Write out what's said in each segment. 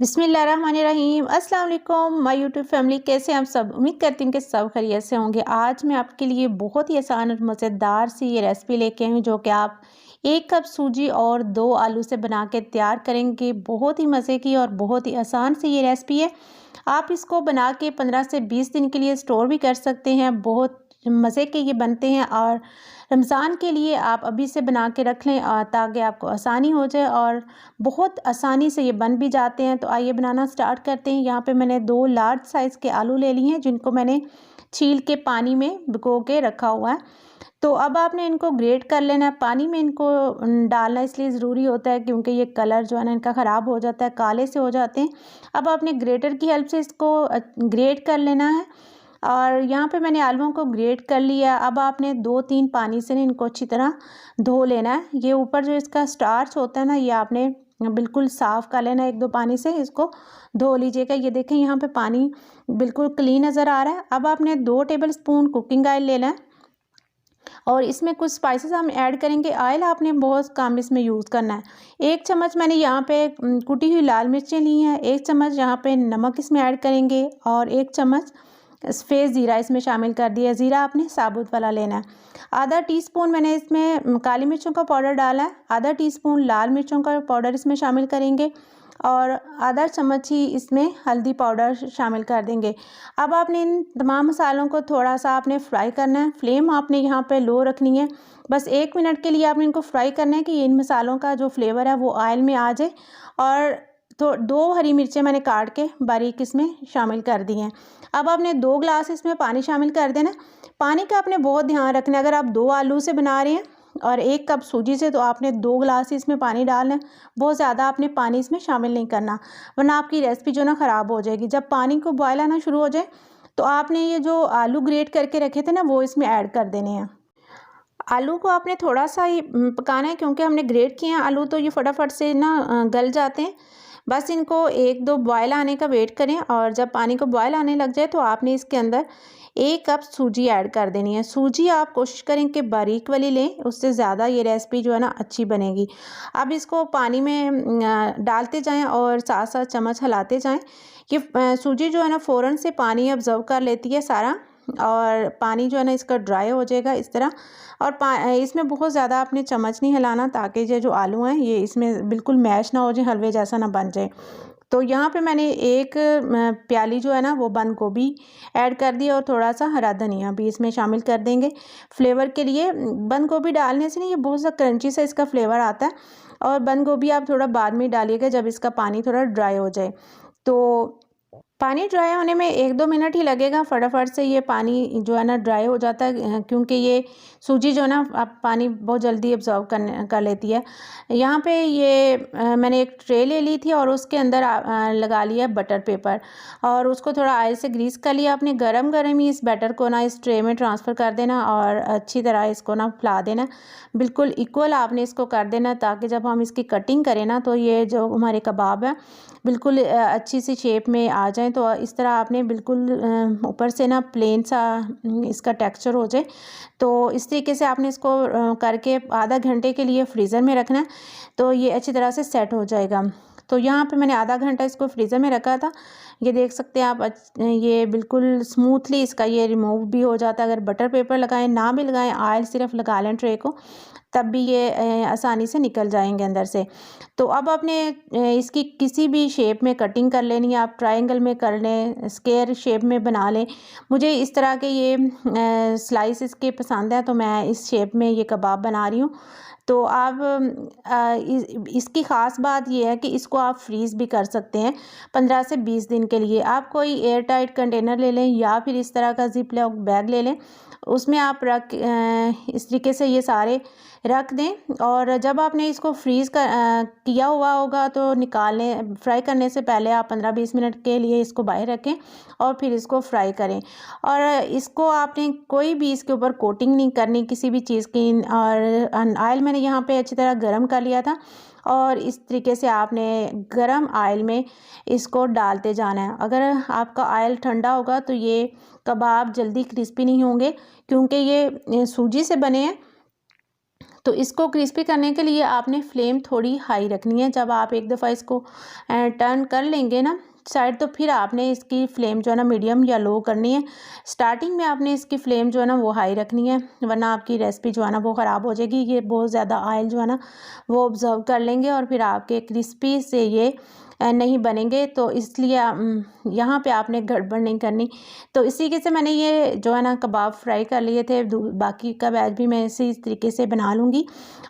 बिस्मिल्लाहिर्रहमानिर्रहीम। अस्सलाम वालेकुम माय यूट्यूब फैमिली, कैसे हैं आप सब। उम्मीद करती हूँ कि सब खैरियत से होंगे। आज मैं आपके लिए बहुत ही आसान और मज़ेदार सी ये रेसिपी लेके आई हूँ जो कि आप 1 कप सूजी और 2 आलू से बना के तैयार करेंगे। बहुत ही मज़े की और बहुत ही आसान सी ये रेसिपी है। आप इसको बना के 15 से 20 दिन के लिए स्टोर भी कर सकते हैं। बहुत मज़े के ये बनते हैं और रमज़ान के लिए आप अभी से बना के रख लें ताकि आपको आसानी हो जाए और बहुत आसानी से ये बन भी जाते हैं। तो आइए बनाना स्टार्ट करते हैं। यहाँ पे मैंने 2 लार्ज साइज़ के आलू ले लिए हैं जिनको मैंने छील के पानी में भिगो के रखा हुआ है। तो अब आपने इनको ग्रेट कर लेना है। पानी में इनको डालना इसलिए ज़रूरी होता है क्योंकि ये कलर जो है ना इनका ख़राब हो जाता है, काले से हो जाते हैं। अब आपने ग्रेटर की हेल्प से इसको ग्रेट कर लेना है। और यहाँ पे मैंने आलूओं को ग्रेट कर लिया। अब आपने 2-3 पानी से ना इनको अच्छी तरह धो लेना है। ये ऊपर जो इसका स्टार्च होता है ना ये आपने बिल्कुल साफ़ कर लेना है। 1-2 पानी से इसको धो लीजिएगा। ये देखें यहाँ पे पानी बिल्कुल क्लीन नज़र आ रहा है। अब आपने 2 टेबल स्पून कुकिंग ऑयल लेना है और इसमें कुछ स्पाइसेस हम ऐड करेंगे। ऑयल आपने बहुत कम इसमें यूज़ करना है। 1 चम्मच मैंने यहाँ पे कुटी हुई लाल मिर्चें ली हैं। 1 चम्मच यहाँ पे नमक इसमें ऐड करेंगे और 1 चम्मच सफ़ेद ज़ीरा इसमें शामिल कर दिया। ज़ीरा आपने साबुत वाला लेना है। आधा टीस्पून मैंने इसमें काली मिर्चों का पाउडर डाला है। आधा टीस्पून लाल मिर्चों का पाउडर इसमें शामिल करेंगे और आधा चम्मच ही इसमें हल्दी पाउडर शामिल कर देंगे। अब आपने इन तमाम मसालों को थोड़ा सा आपने फ्राई करना है। फ्लेम आपने यहाँ पे लो रखनी है। बस 1 मिनट के लिए आपने इनको फ्राई करना है कि इन मसालों का जो फ्लेवर है वो ऑयल में आ जाए। और तो 2 हरी मिर्चें मैंने काट के बारीक इसमें शामिल कर दी हैं। अब आपने 2 गिलास इसमें पानी शामिल कर देना। पानी का आपने बहुत ध्यान रखना है। अगर आप 2 आलू से बना रहे हैं और 1 कप सूजी से तो आपने 2 गिलास इसमें पानी डालना है। बहुत ज़्यादा आपने पानी इसमें शामिल नहीं करना वरना आपकी रेसिपी जो ना ख़राब हो जाएगी। जब पानी को बॉयल आना शुरू हो जाए तो आपने ये जो आलू ग्रेट करके रखे थे ना वो इसमें ऐड कर देने हैं। आलू को आपने थोड़ा सा ही पकाना है क्योंकि हमने ग्रेट किए हैं आलू तो ये फटाफट से ना गल जाते हैं। बस इनको 1-2 बॉयल आने का वेट करें और जब पानी को बॉयल आने लग जाए तो आपने इसके अंदर 1 कप सूजी ऐड कर देनी है। सूजी आप कोशिश करें कि बारीक वाली लें, उससे ज़्यादा ये रेसिपी जो है ना अच्छी बनेगी। अब इसको पानी में डालते जाएं और साथ साथ चम्मच हिलाते जाएं। ये सूजी जो है ना फ़ौरन से पानी ऑब्जर्व कर लेती है सारा और पानी जो है ना इसका ड्राई हो जाएगा इस तरह। और इसमें बहुत ज़्यादा आपने चम्मच नहीं हिलाना ताकि ये जो आलू हैं ये इसमें बिल्कुल मैश ना हो जाए, हलवे जैसा ना बन जाए। तो यहाँ पे मैंने 1 प्याली जो है ना वो बंद गोभी ऐड कर दी और थोड़ा सा हरा धनिया भी इसमें शामिल कर देंगे फ्लेवर के लिए। बंद गोभी डालने से नहीं ये बहुत सा क्रंची सा इसका फ्लेवर आता है और बंद गोभी आप थोड़ा बाद में डालिएगा जब इसका पानी थोड़ा ड्राई हो जाए। तो पानी ड्राई होने में 1-2 मिनट ही लगेगा। फटाफट से ये पानी जो है ना ड्राई हो जाता है क्योंकि ये सूजी जो है ना अब पानी बहुत जल्दी एब्जॉर्ब कर लेती है। यहाँ पे ये मैंने एक ट्रे ले ली थी और उसके अंदर लगा लिया बटर पेपर और उसको थोड़ा ऑयल से ग्रीस कर लिया। आपने गरम गरम ही इस बैटर को ना इस ट्रे में ट्रांसफ़र कर देना और अच्छी तरह इसको ना फैला देना। बिल्कुल इक्वल आपने इसको कर देना ताकि जब हम इसकी कटिंग करें ना तो ये जो हमारे कबाब है बिल्कुल अच्छी सी शेप में आ जाए। तो इस तरह आपने बिल्कुल ऊपर से ना प्लेन सा इसका टेक्सचर हो जाए। तो इस तरीके से आपने इसको करके आधा घंटे के लिए फ्रीज़र में रखना है तो ये अच्छी तरह से सेट हो जाएगा। तो यहाँ पे मैंने आधा घंटा इसको फ्रीज़र में रखा था। ये देख सकते हैं आप ये बिल्कुल स्मूथली इसका ये रिमूव भी हो जाता है। अगर बटर पेपर लगाएं ना भी लगाएं, ऑयल सिर्फ लगा लें ट्रे को, तब भी ये आसानी से निकल जाएंगे अंदर से। तो अब आपने इसकी किसी भी शेप में कटिंग कर लेनी है। आप ट्रायंगल में कर लें, स्क्वायर शेप में बना लें। मुझे इस तरह के ये स्लाइस इसके पसंद है तो मैं इस शेप में ये कबाब बना रही हूँ। तो आप इसकी ख़ास बात यह है कि इसको आप फ्रीज़ भी कर सकते हैं 15 से 20 दिन के लिए। आप कोई एयर टाइट कंटेनर ले लें या फिर इस तरह का ज़िप लॉक बैग ले लें, उसमें आप इस तरीके से ये सारे रख दें। और जब आपने इसको फ्रीज़ किया हुआ होगा तो निकालने फ्राई करने से पहले आप 15-20 मिनट के लिए इसको बाहर रखें और फिर इसको फ्राई करें। और इसको आपने कोई भी इसके ऊपर कोटिंग नहीं करनी किसी भी चीज़ की। और ऑयल मैंने यहाँ पे अच्छी तरह गर्म कर लिया था और इस तरीके से आपने गरम ऑयल में इसको डालते जाना है। अगर आपका ऑयल ठंडा होगा तो ये कबाब जल्दी क्रिस्पी नहीं होंगे क्योंकि ये सूजी से बने हैं तो इसको क्रिस्पी करने के लिए आपने फ्लेम थोड़ी हाई रखनी है। जब आप एक दफ़ा इसको टर्न कर लेंगे ना साइड, तो फिर आपने इसकी फ्लेम जो है ना मीडियम या लो करनी है। स्टार्टिंग में आपने इसकी फ्लेम जो है ना वो हाई रखनी है, वरना आपकी रेसिपी जो है ना वो ख़राब हो जाएगी। ये बहुत ज़्यादा ऑयल जो है ना वो ऑब्ज़र्व कर लेंगे और फिर आपके क्रिस्पी से ये नहीं बनेंगे। तो इसलिए यहाँ पे आपने गड़बड़ नहीं करनी। तो इस तरीके से मैंने ये जो है ना कबाब फ्राई कर लिए थे। बाकी का बैच भी मैं इसी तरीके से बना लूँगी।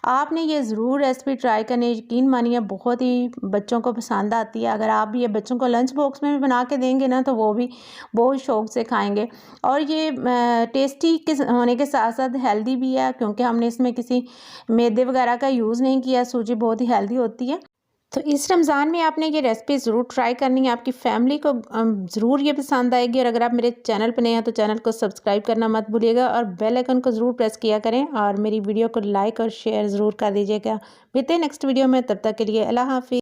आपने ये ज़रूर रेसिपी ट्राई करनी, यकीन मानिए बहुत ही बच्चों को पसंद आती है। अगर आप ये बच्चों को लंच बॉक्स में भी बना के देंगे ना तो वो भी बहुत शौक़ से खाएँगे। और ये टेस्टी होने के साथ साथ हेल्दी भी है, क्योंकि हमने इसमें किसी मैदे वगैरह का यूज़ नहीं किया। सूजी बहुत ही हेल्दी होती है। तो इस रमज़ान में आपने ये रेसिपी ज़रूर ट्राई करनी है, आपकी फैमिली को ज़रूर ये पसंद आएगी। और अगर आप मेरे चैनल पर नए हैं तो चैनल को सब्सक्राइब करना मत भूलिएगा और बेल आइकन को ज़रूर प्रेस किया करें और मेरी वीडियो को लाइक और शेयर ज़रूर कर दीजिएगा। मिलते हैं नेक्स्ट वीडियो में, तब तक के लिए अल्लाह हाफ़िज़।